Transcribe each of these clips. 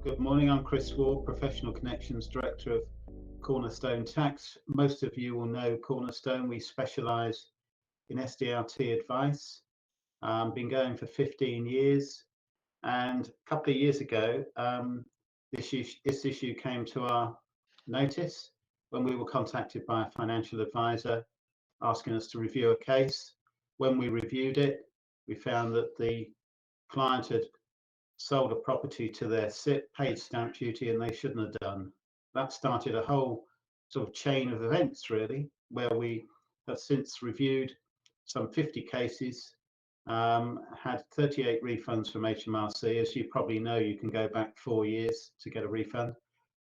Good morning. I'm Chris Ward, Professional Connections Director of Cornerstone Tax. Most of you will know Cornerstone. We specialise in SDLT advice. Been going for 15 years, and a couple of years ago, this issue came to our notice when we were contacted by a financial advisor asking us to review a case. When we reviewed it, we found that the client had sold a property to their SIPP, paid stamp duty, and they shouldn't have done. That started a whole sort of chain of events, really, where we have since reviewed some 50 cases, had 38 refunds from HMRC. As you probably know, you can go back 4 years to get a refund,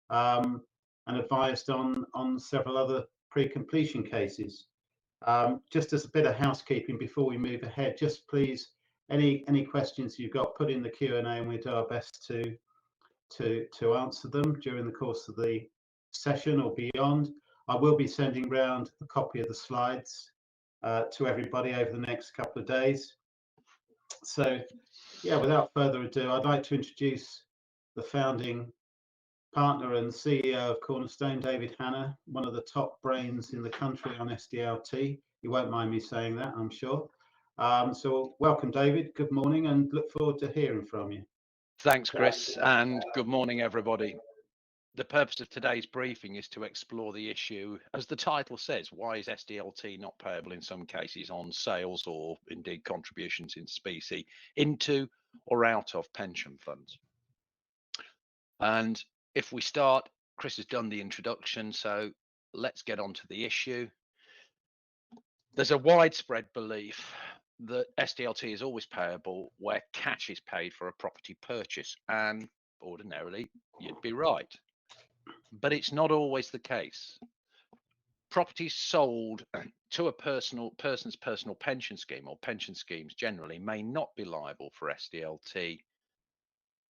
um, and advised on several other pre-completion cases. Just as a bit of housekeeping before we move ahead, just please, any questions you've got, put in the Q&A, and we do our best to answer them during the course of the session or beyond. I will be sending round a copy of the slides to everybody over the next couple of days. So, yeah, without further ado, I'd like to introduce the founding partner and CEO of Cornerstone, David Hanna, one of the top brains in the country on SDLT. You won't mind me saying that, I'm sure. So welcome, David. Good morning, and look forward to hearing from you. Thanks, Chris, and good morning, everybody. The purpose of today's briefing is to explore the issue, as the title says, why is SDLT not payable in some cases on sales or indeed contributions in specie into or out of pension funds? And if we start, Chris has done the introduction, so let's get on to the issue. There's a widespread belief that SDLT is always payable where cash is paid for a property purchase, and ordinarily you'd be right, but it's not always the case. Properties sold to a person's personal pension scheme, or pension schemes generally, may not be liable for SDLT,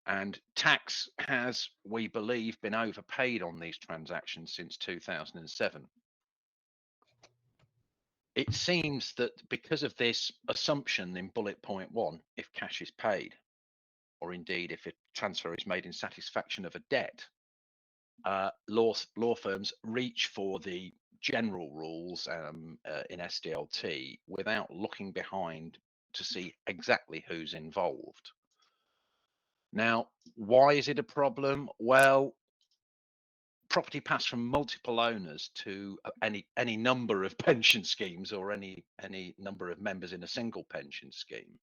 and tax has, we believe, been overpaid on these transactions since 2007. It seems that because of this assumption in bullet point 1, if cash is paid, or indeed if a transfer is made in satisfaction of a debt, law firms reach for the general rules in SDLT without looking behind to see exactly who's involved. Now, why is it a problem? Well, property passed from multiple owners to any number of pension schemes, or any number of members in a single pension scheme,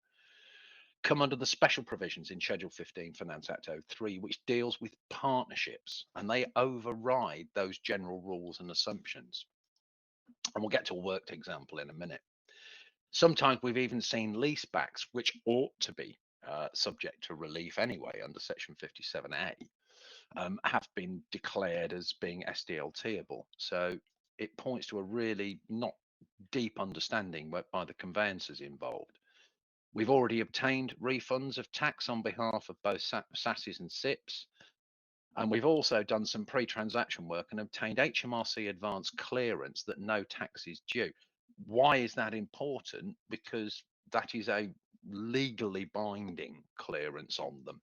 come under the special provisions in Schedule 15 Finance Act 03, which deals with partnerships, and they override those general rules and assumptions. And we'll get to a worked example in a minute. Sometimes we've even seen leasebacks, which ought to be subject to relief anyway under Section 57A, have been declared as being SDLTable. So it points to a really not deep understanding by the conveyancers involved. We've already obtained refunds of tax on behalf of both SSASs and SIPPs, and we've also done some pre-transaction work and obtained HMRC advance clearance that no tax is due. Why is that important? Because that is a legally binding clearance on them.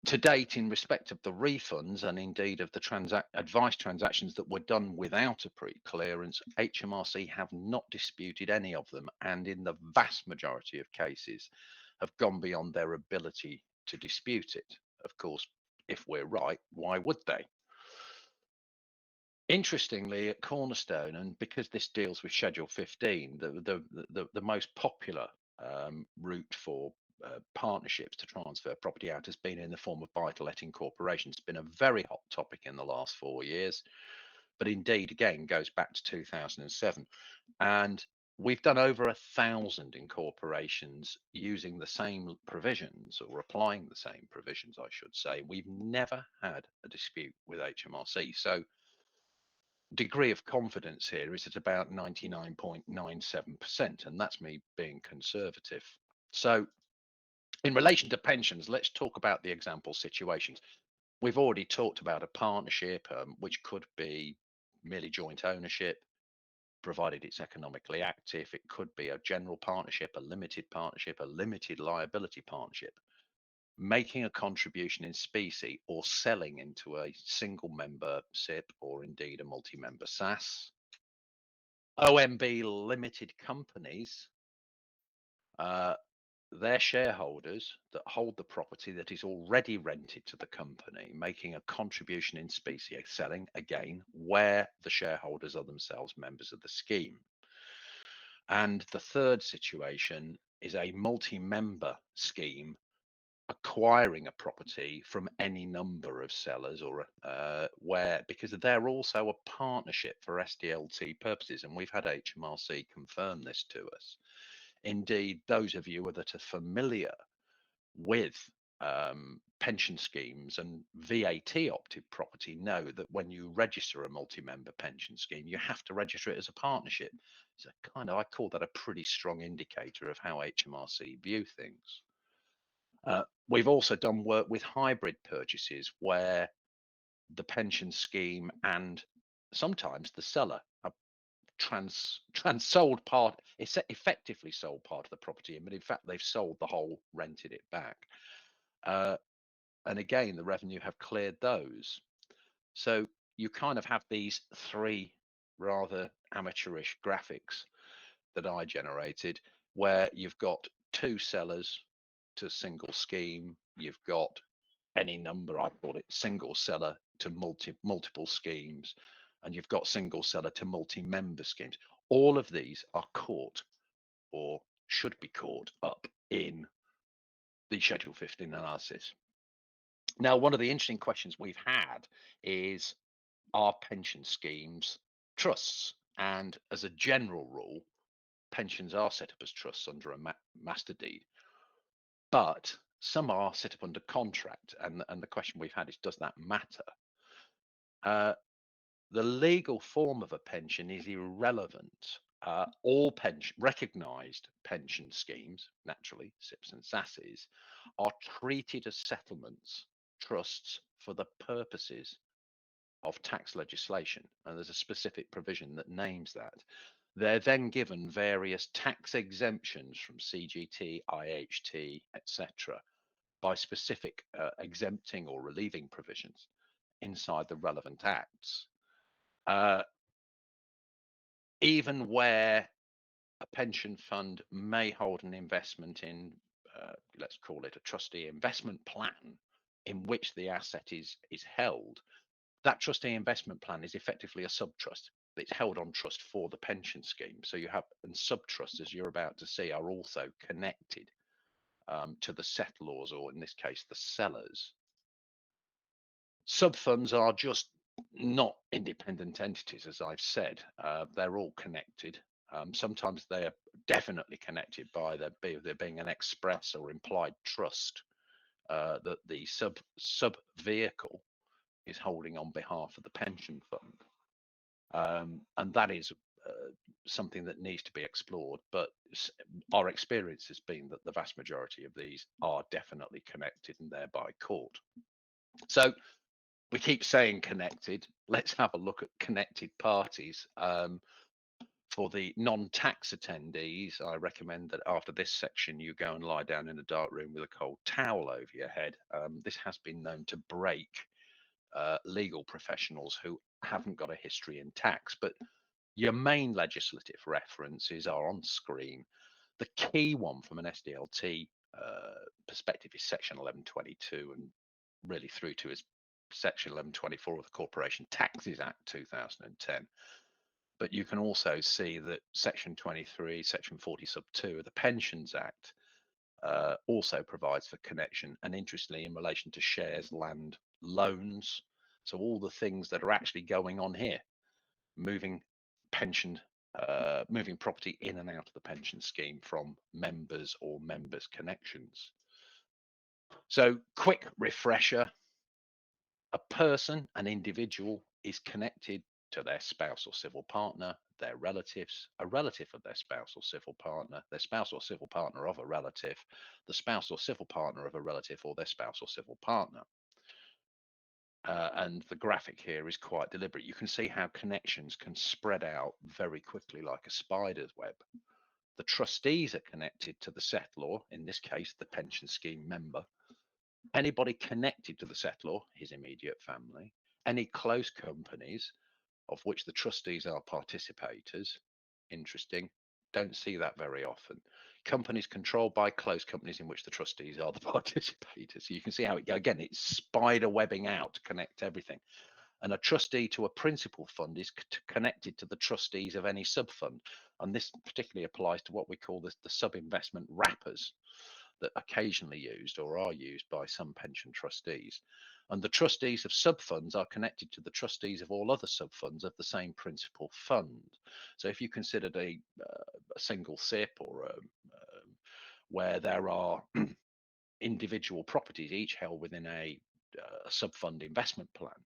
To date, in respect of the refunds and indeed of the advice transactions that were done without a pre-clearance, HMRC have not disputed any of them, and in the vast majority of cases have gone beyond their ability to dispute it. Of course, if we're right, why would they? Interestingly, at Cornerstone, and because this deals with Schedule 15, the most popular route for partnerships to transfer property out has been in the form of buy-to-let corporations. It's been a very hot topic in the last 4 years, but indeed, again, goes back to 2007. And we've done over 1,000 incorporations using the same provisions, or applying the same provisions, I should say. We've never had a dispute with HMRC. So degree of confidence here is at about 99.97%, and that's me being conservative. So in relation to pensions, let's talk about the example situations. We've already talked about a partnership, which could be merely joint ownership, provided it's economically active. It could be a general partnership, a limited liability partnership. making a contribution in specie or selling into a single member SIPP or indeed a multi-member SSAS. OMB limited companies, their shareholders that hold the property that is already rented to the company, making a contribution in specie, selling again where the shareholders are themselves members of the scheme. And the third situation is a multi-member scheme acquiring a property from any number of sellers, or where, because they're also a partnership for SDLT purposes, and we've had HMRC confirm this to us. Indeed, those of you that are familiar with pension schemes and VAT opted property know that when you register a multi-member pension scheme, you have to register it as a partnership. So I call that a pretty strong indicator of how HMRC view things. We've also done work with hybrid purchases where the pension scheme and sometimes the seller have sold part, effectively sold part of the property, but in fact they've sold the whole, rented it back. And again, the revenue have cleared those. So you kind of have these three rather amateurish graphics that I generated, where you've got two sellers to single scheme, you've got any number, I call it single seller to multiple schemes, and you've got single seller to multi-member schemes. All of these are caught or should be caught up in the Schedule 15 analysis. Now, one of the interesting questions we've had is, are pension schemes trusts? And as a general rule, pensions are set up as trusts under a master deed, but some are set up under contract. And the question we've had is, does that matter? The legal form of a pension is irrelevant. All recognised pension schemes, naturally SIPPs and SSASs, are treated as settlements, trusts, for the purposes of tax legislation, and there's a specific provision that names that. They're then given various tax exemptions from CGT, IHT, etc., by specific exempting or relieving provisions inside the relevant acts. Even where a pension fund may hold an investment in, let's call it a trustee investment plan, in which the asset is held, that trustee investment plan is effectively a subtrust. It's held on trust for the pension scheme. So you have, and subtrusts, as you're about to see, are also connected to the settlors, or in this case, the sellers. Sub-funds are just not independent entities, as I've said. They're all connected. Sometimes they are definitely connected by there being an express or implied trust that the sub vehicle is holding on behalf of the pension fund, and that is something that needs to be explored. But our experience has been that the vast majority of these are definitely connected and thereby caught. So we keep saying connected. Let's have a look at connected parties. For the non-tax attendees, I recommend that after this section, you go and lie down in a dark room with a cold towel over your head. This has been known to break legal professionals who haven't got a history in tax, but your main legislative references are on screen. The key one from an SDLT perspective is Section 1122, and really through to is Section 1124 of the Corporation Taxes Act 2010. But you can also see that Section 23, Section 40 sub 2 of the Pensions Act also provides for connection, and interestingly in relation to shares, land, loans. So all the things that are actually going on here, moving property in and out of the pension scheme from members or members' connections. So quick refresher, a person, an individual, is connected to their spouse or civil partner, their relatives, a relative of their spouse or civil partner, their spouse or civil partner of a relative, the spouse or civil partner of a relative, or their spouse or civil partner. And the graphic here is quite deliberate. You can see how connections can spread out very quickly like a spider's web. The trustees are connected to the settlor, in this case, the pension scheme member, Anybody connected to the settlor, his immediate family, any close companies of which the trustees are participators. Interesting. Don't see that very often. Companies controlled by close companies in which the trustees are the participators. So you can see how again, it's spider webbing out to connect everything. And a trustee to a principal fund is connected to the trustees of any sub-fund. And this particularly applies to what we call the sub-investment wrappers that occasionally used or are used by some pension trustees. And the trustees of sub-funds are connected to the trustees of all other sub-funds of the same principal fund. So if you considered a single SIP or where there are individual properties each held within a sub-fund investment plan,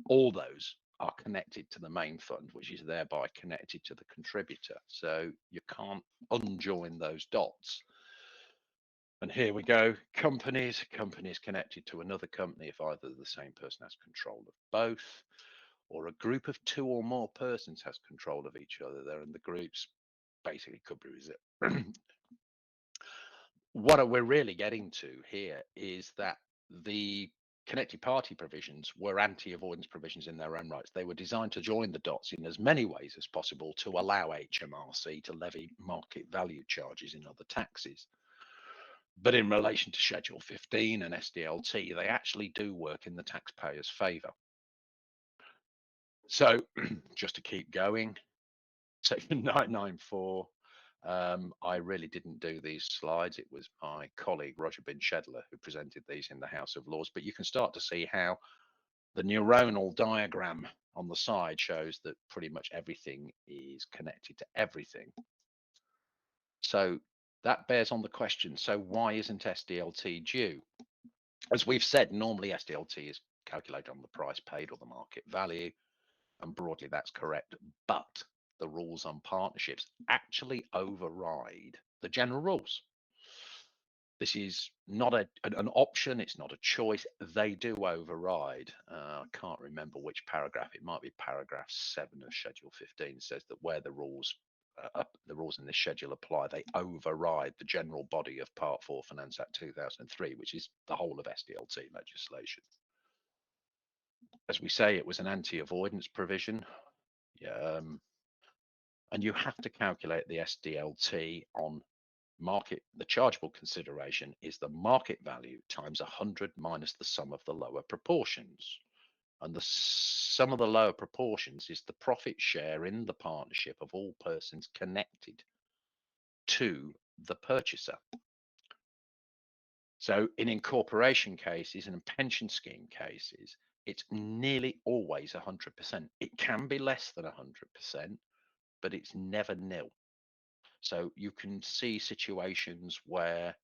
all those are connected to the main fund, which is thereby connected to the contributor. So you can't unjoin those dots. And here we go, companies connected to another company if either the same person has control of both, or a group of two or more persons has control of each other there, and the groups basically could be what we're really getting to here is that the connected party provisions were anti-avoidance provisions in their own rights. They were designed to join the dots in as many ways as possible to allow HMRC to levy market value charges in other taxes. But in relation to Schedule 15 and SDLT, they actually do work in the taxpayer's favour. So just to keep going, Section 994, I really didn't do these slides. It was my colleague Roger Bin Shedler who presented these in the House of Lords, but you can start to see how the neuronal diagram on the side shows that pretty much everything is connected to everything. So that bears on the question, so why isn't SDLT due? As we've said, normally SDLT is calculated on the price paid or the market value, and broadly that's correct, but the rules on partnerships actually override the general rules. This is not an option, it's not a choice, they do override. I can't remember which paragraph, it might be paragraph 7 of Schedule 15 says that where the rules in this schedule apply, they override the general body of Part 4 Finance Act 2003, which is the whole of SDLT legislation. As we say, it was an anti-avoidance provision. And you have to calculate the SDLT on market. The chargeable consideration is the market value times 100 minus the sum of the lower proportions. And the sum of the lower proportions is the profit share in the partnership of all persons connected to the purchaser. So in incorporation cases and in pension scheme cases, it's nearly always 100%. It can be less than 100%, but it's never nil. So you can see situations where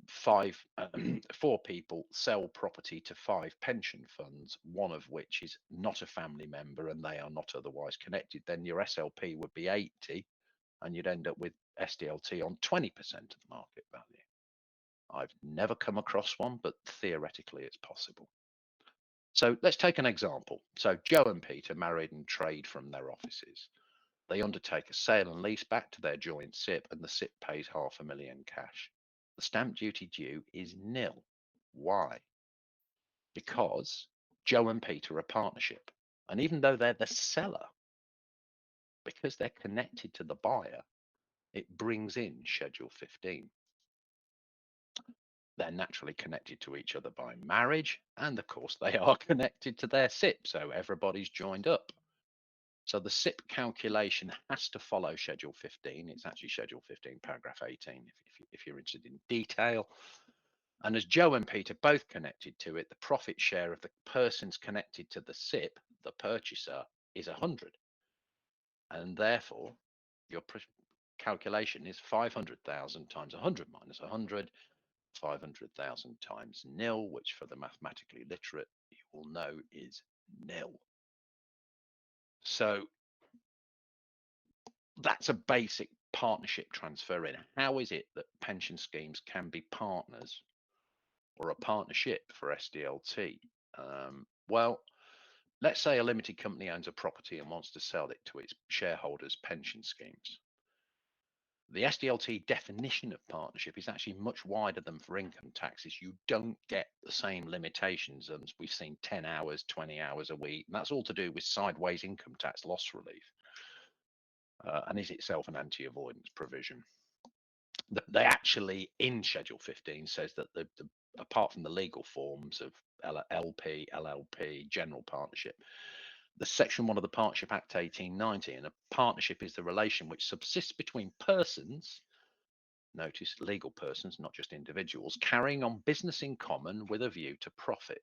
4 people sell property to 5 pension funds, one of which is not a family member and they are not otherwise connected. Then your SLP would be 80 and you'd end up with SDLT on 20% of the market value. I've never come across one, but theoretically it's possible. So let's take an example. So Joe and Peter married and trade from their offices. They undertake a sale and lease back to their joint SIP and the SIP pays $500,000 cash. The stamp duty due is nil. Why? Because Joe and Peter are a partnership. And even though they're the seller, because they're connected to the buyer, it brings in Schedule 15. They're naturally connected to each other by marriage, and of course they are connected to their SIP, so everybody's joined up. So the SIP calculation has to follow Schedule 15. It's actually Schedule 15, paragraph 18, if you're interested in detail. And as Joe and Peter both connected to it, the profit share of the persons connected to the SIP, the purchaser, is 100. And therefore, your calculation is 500,000 times 100 minus 100, 500,000 times nil, which for the mathematically literate, you will know is nil. So that's a basic partnership transfer in. How is it that pension schemes can be partners or a partnership for SDLT? Well, let's say a limited company owns a property and wants to sell it to its shareholders' pension schemes. The SDLT definition of partnership is actually much wider than for income taxes. You don't get the same limitations as we've seen 10 hours, 20 hours a week. And that's all to do with sideways income tax loss relief and is itself an anti-avoidance provision. They actually, in Schedule 15, says that apart from the legal forms of LP, LLP, general partnership, the Section 1 of the Partnership Act 1890, and a partnership is the relation which subsists between persons, notice legal persons, not just individuals, carrying on business in common with a view to profit.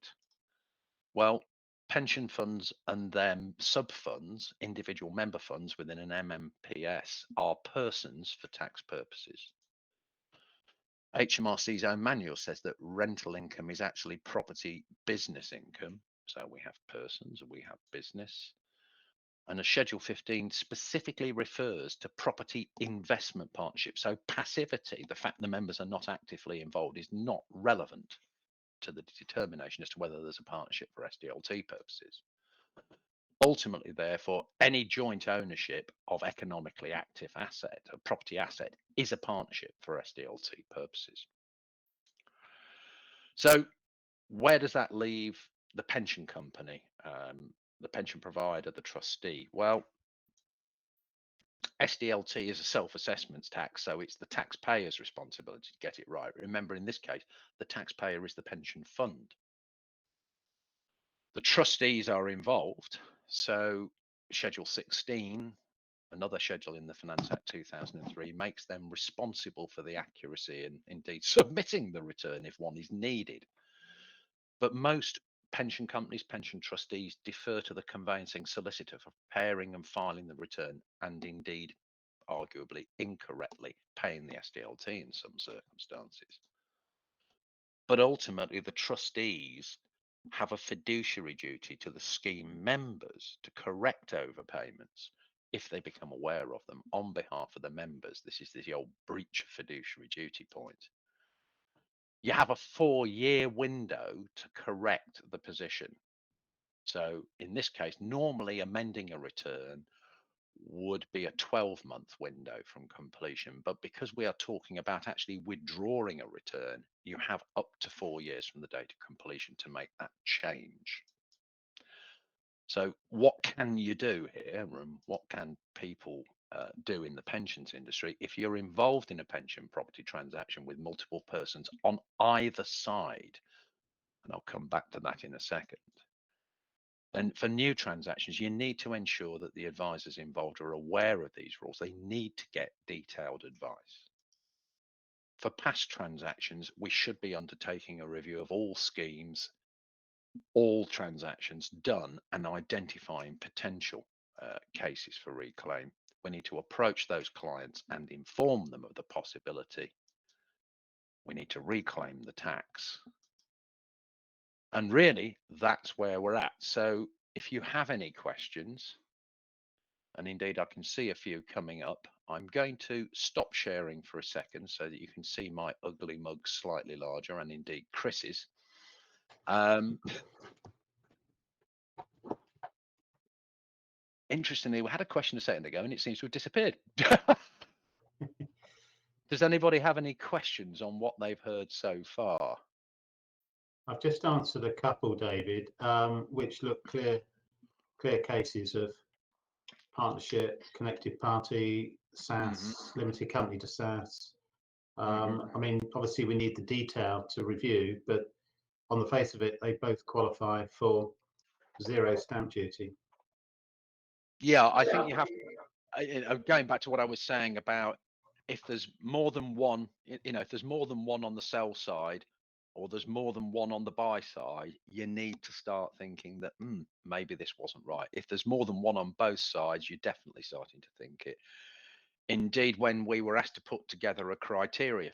Well, pension funds and their sub-funds, individual member funds within an MMPS, are persons for tax purposes. HMRC's own manual says that rental income is actually property business income. So we have persons and we have business. And a Schedule 15 specifically refers to property investment partnerships. So passivity, the fact the members are not actively involved, is not relevant to the determination as to whether there's a partnership for SDLT purposes. Ultimately, therefore, any joint ownership of economically active asset, a property asset, is a partnership for SDLT purposes. So where does that leave the pension company, the pension provider, the trustee? Well, SDLT is a self-assessment tax, so it's the taxpayer's responsibility to get it right. Remember, in this case, the taxpayer is the pension fund. The trustees are involved, so Schedule 16, another schedule in the Finance Act 2003, makes them responsible for the accuracy and indeed submitting the return if one is needed. But most pension companies, pension trustees defer to the conveyancing solicitor for preparing and filing the return, and indeed, arguably incorrectly, paying the SDLT in some circumstances. But ultimately, the trustees have a fiduciary duty to the scheme members to correct overpayments if they become aware of them on behalf of the members. This is the old breach of fiduciary duty point. You have a 4-year window to correct the position. So in this case, normally amending a return would be a 12-month window from completion. But because we are talking about actually withdrawing a return, you have up to 4 years from the date of completion to make that change. So what can you do here, and what can people do in the pensions industry if you're involved in a pension property transaction with multiple persons on either side? And I'll come back to that in a second. And for new transactions, you need to ensure that the advisors involved are aware of these rules. They need to get detailed advice. For past transactions, we should be undertaking a review of all schemes, all transactions done, and identifying potential cases for reclaim. We need to approach those clients and inform them of the possibility. We need to reclaim the tax. And really, that's where we're at. So if you have any questions, and indeed I can see a few coming up, I'm going to stop sharing for a second so that you can see my ugly mug slightly larger, and indeed Chris's. Interestingly, we had a question a second ago and it seems to have disappeared. Does anybody have any questions on what they've heard so far? I've just answered a couple, David, which look clear cases of partnership, connected party, SSAS, limited company to SSAS. I mean, obviously we need the detail to review, but on the face of it, they both qualify for zero stamp duty. Yeah, I think you have, going back to what I was saying about if there's more than one, if there's more than one on the sell side, or there's more than one on the buy side, you need to start thinking that maybe this wasn't right. If there's more than one on both sides, you're definitely starting to think it. Indeed, when we were asked to put together a criteria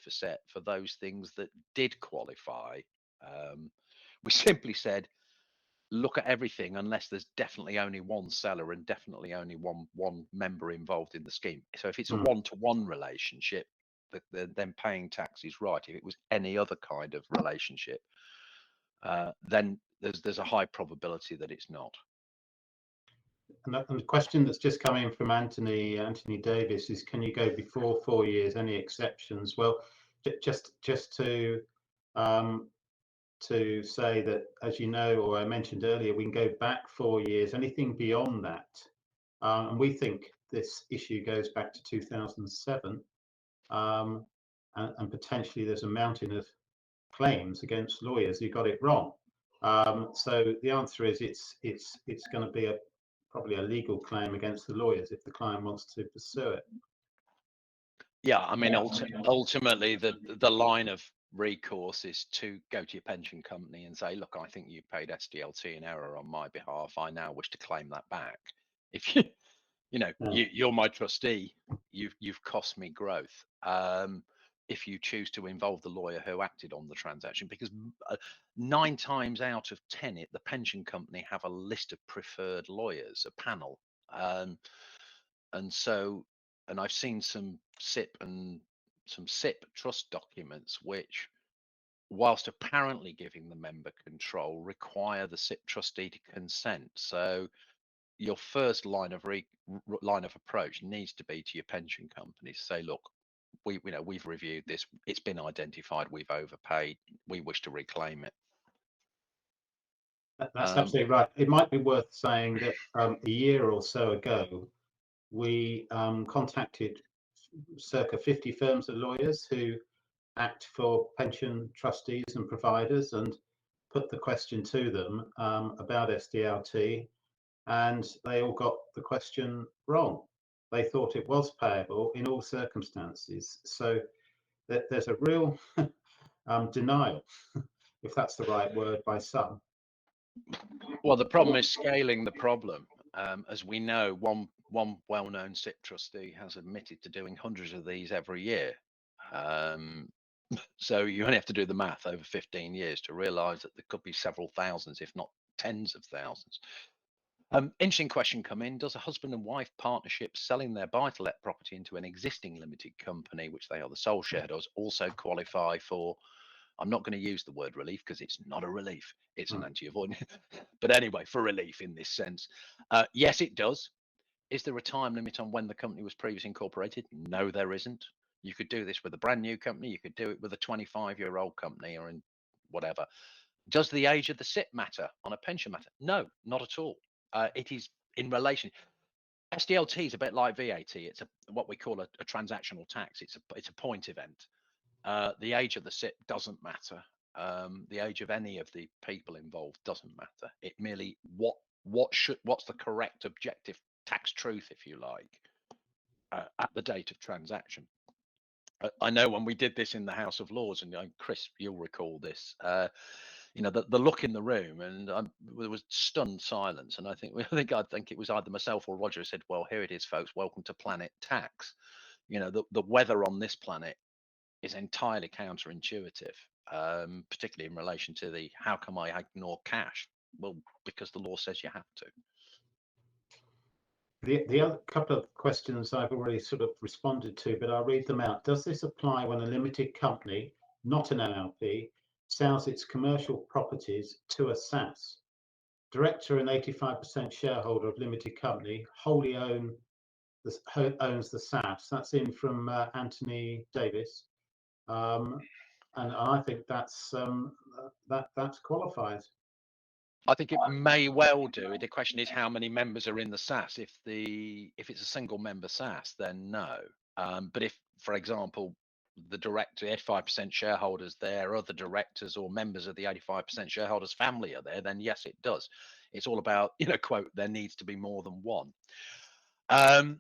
for those things that did qualify, we simply said, look at everything unless there's definitely only one seller and definitely only one member involved in the scheme. So if it's a one-to-one relationship, then paying tax is right. If it was any other kind of relationship, then there's a high probability that it's not. And the question that's just come in from Anthony Davis is, can you go before 4 years? Any exceptions? Well, just to say that, as you know, or I mentioned earlier, we can go back 4 years. Anything beyond that, and we think this issue goes back to 2007, and potentially there's a mountain of claims against lawyers who got it wrong. So the answer is it's going to be probably a legal claim against the lawyers if the client wants to pursue it. Yeah, I mean, ultimately, the line of recourse is to go to your pension company and say, look, I think you paid SDLT in error on my behalf. I now wish to claim that back. If you're my trustee, you've cost me growth. If you choose to involve the lawyer who acted on the transaction, because 9 times out of 10, the pension company have a list of preferred lawyers, a panel, and I've seen some SIPP and some SIPP trust documents which, whilst apparently giving the member control, require the SIPP trustee to consent. So your first line of approach needs to be to your pension company to say, look, we've reviewed this, it's been identified, we've overpaid, we wish to reclaim it. That's absolutely right. It might be worth saying that a year or so ago, we contacted circa 50 firms of lawyers who act for pension trustees and providers and put the question to them about SDLT, and they all got the question wrong. They thought it was payable in all circumstances. So there's a real denial, if that's the right word, by some. Well, the problem is scaling the problem. As we know, one well-known SIPP trustee has admitted to doing hundreds of these every year. So you only have to do the math over 15 years to realize that there could be several thousands, if not tens of thousands. Interesting question come in. Does a husband and wife partnership selling their buy-to-let property into an existing limited company, which they are the sole shareholders, also qualify for, I'm not going to use the word relief because it's not a relief, it's an anti-avoidance. But anyway, for relief in this sense, yes, it does. Is there a time limit on when the company was previously incorporated? No, there isn't. You could do this with a brand new company. You could do it with a 25-year-old company or in whatever. Does the age of the SIPP matter on a pension matter? No, not at all. It is in relation. SDLT is a bit like VAT. It's what we call a transactional tax. It's a point event. The age of the SIPP doesn't matter. The age of any of the people involved doesn't matter. It merely what's the correct objective tax truth, if you like, at the date of transaction. I know when we did this in the House of Lords, and Chris, you'll recall this. The look in the room, and there was stunned silence. And I think it was either myself or Roger who said, "Well, here it is, folks. Welcome to Planet Tax." The weather on this planet is entirely counterintuitive, particularly in relation to the how come I ignore cash? Well, because the law says you have to. The other couple of questions I've already sort of responded to, but I'll read them out. Does this apply when a limited company, not an LLP, sells its commercial properties to a SSAS? Director and 85% shareholder of limited company wholly owns the SSAS. That's in from Anthony Davis, and I think that qualifies. I think it may well do. The question is how many members are in the SSAS. If it's a single member SSAS, then no. But if, for example, the director, 85% shareholders there, other directors or members of the 85% shareholders family are there, then yes, it does. It's all about, quote, there needs to be more than one. I've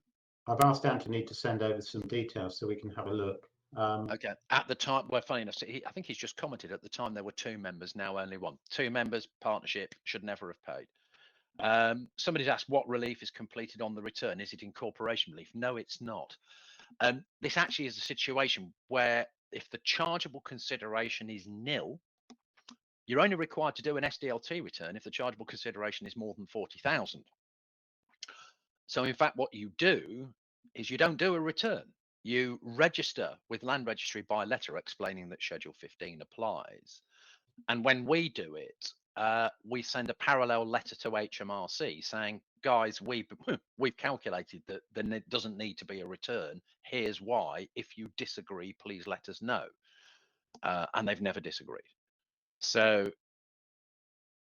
asked Anthony to send over some details so we can have a look. Okay. At the time, well, funny enough, I think he's just commented at the time there were 2 members, now only 1. 2 members, partnership, should never have paid. Somebody's asked what relief is completed on the return. Is it incorporation relief? No, it's not. This actually is a situation where if the chargeable consideration is nil, you're only required to do an SDLT return if the chargeable consideration is more than 40,000. So in fact, what you do is you don't do a return. You register with Land Registry by letter explaining that Schedule 15 applies. And when we do it, we send a parallel letter to HMRC saying, guys, we've calculated that there doesn't need to be a return. Here's why. If you disagree, please let us know. And they've never disagreed. So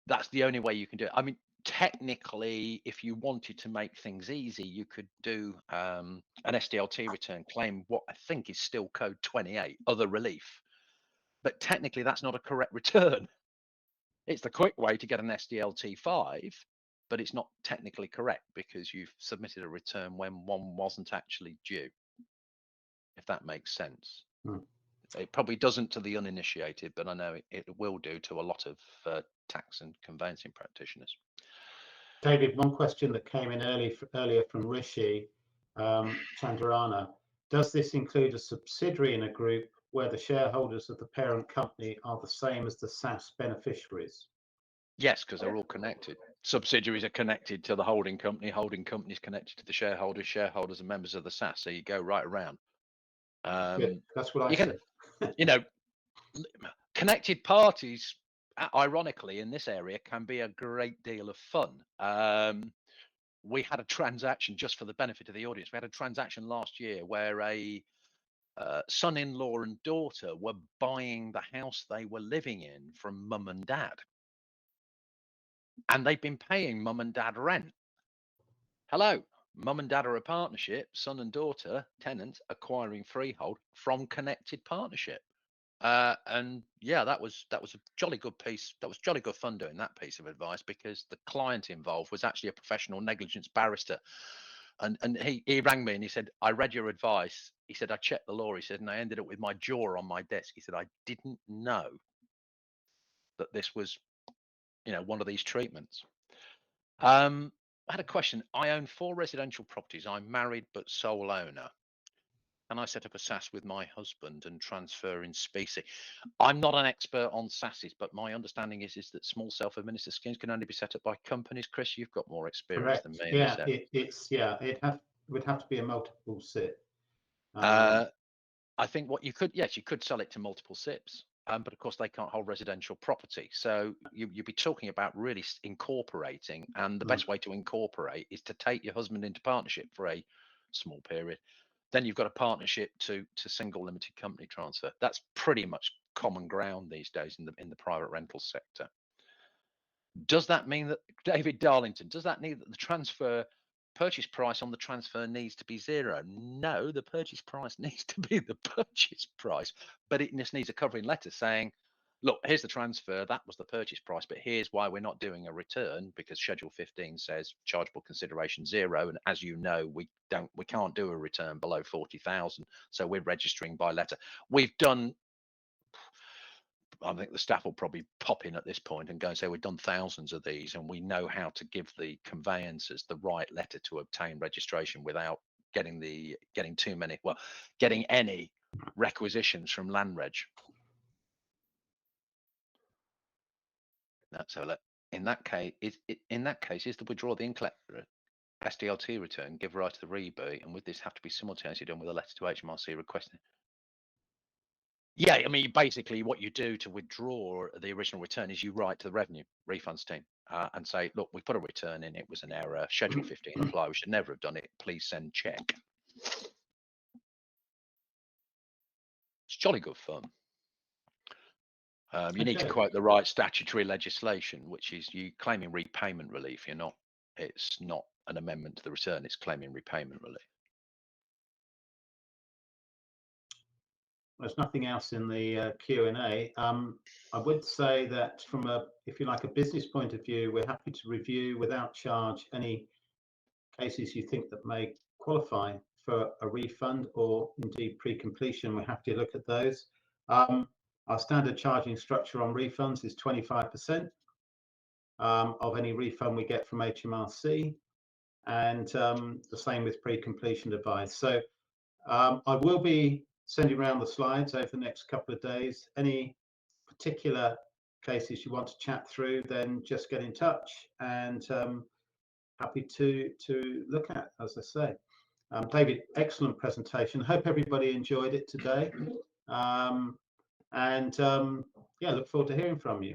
that's the only way you can do it. I mean, technically, if you wanted to make things easy, you could do an SDLT return, claim what I think is still code 28, other relief. But technically, that's not a correct return. It's the quick way to get an SDLT 5, but it's not technically correct because you've submitted a return when one wasn't actually due, if that makes sense. It probably doesn't to the uninitiated, but I know it will do to a lot of tax and conveyancing practitioners. David, one question that came in earlier from Rishi Chandrana. Does this include a subsidiary in a group where the shareholders of the parent company are the same as the SSAS beneficiaries? Yes, because they're all connected. Subsidiaries are connected to the holding company is connected to the shareholders are members of the SSAS. So you go right around. That's what I said. You know, connected parties, ironically, in this area can be a great deal of fun. We had a transaction, just for the benefit of the audience, we had a transaction last year where a son-in-law and daughter were buying the house they were living in from mum and dad. And they've been paying mum and dad rent. Hello, mum and dad are a partnership, son and daughter, tenants acquiring freehold from connected partnership. And yeah, that was a jolly good piece. That was jolly good fun doing that piece of advice because the client involved was actually a professional negligence barrister. And he rang me and he said, I read your advice. He said, I checked the law. He said, and I ended up with my jaw on my desk. He said, I didn't know that this was, one of these treatments. I had a question. I own 4 residential properties. I'm married but sole owner. Can I set up a SSAS with my husband and transfer in specie? I'm not an expert on SSASs, but my understanding is that small self-administered schemes can only be set up by companies. Chris, you've got more experience than me. Yeah, it would have to be a multiple SIPP. I think what you could, yes, you could sell it to multiple SIPPs, but of course they can't hold residential property. So you'd be talking about really incorporating, and the best way to incorporate is to take your husband into partnership for a small period. Then you've got a partnership to single limited company transfer. That's pretty much common ground these days in the private rental sector. Does that mean that, David Darlington, does that mean that the purchase price on the transfer needs to be 0? No, the purchase price needs to be the purchase price, but it just needs a covering letter saying, look, here's the transfer, that was the purchase price, but here's why we're not doing a return, because Schedule 15 says chargeable consideration 0, and as you know, we can't do a return below 40,000, so we're registering by letter. We've done, I think the staff will probably pop in at this point and go and say, we've done thousands of these and we know how to give the conveyancers the right letter to obtain registration without getting any requisitions from LandReg. So in that case, is the withdrawal of the incorrect SDLT return give rise to the rebate, and would this have to be simultaneously done with a letter to HMRC requesting? Yeah, I mean, basically what you do to withdraw the original return is you write to the revenue refunds team and say, look, we put a return in, it was an error, Schedule 15 apply, we should never have done it, please send check. It's jolly good fun. You need to quote the right statutory legislation, which is you claiming repayment relief. It's not an amendment to the return, it's claiming repayment relief. There's nothing else in the Q&A. I would say that from if you like, a business point of view, we're happy to review without charge any cases you think that may qualify for a refund or indeed pre-completion. We're happy to look at those. Our standard charging structure on refunds is 25% of any refund we get from HMRC, and the same with pre-completion advice. So I will be sending around the slides over the next couple of days. Any particular cases you want to chat through, then just get in touch, and happy to look at, as I say. David, excellent presentation. Hope everybody enjoyed it today. Yeah, look forward to hearing from you.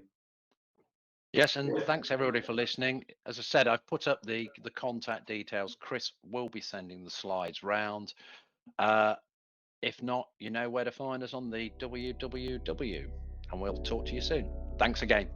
Yes, and thanks everybody for listening. As I said, I've put up the contact details. Chris will be sending the slides round. If not, you know where to find us on the www, and we'll talk to you soon. Thanks again.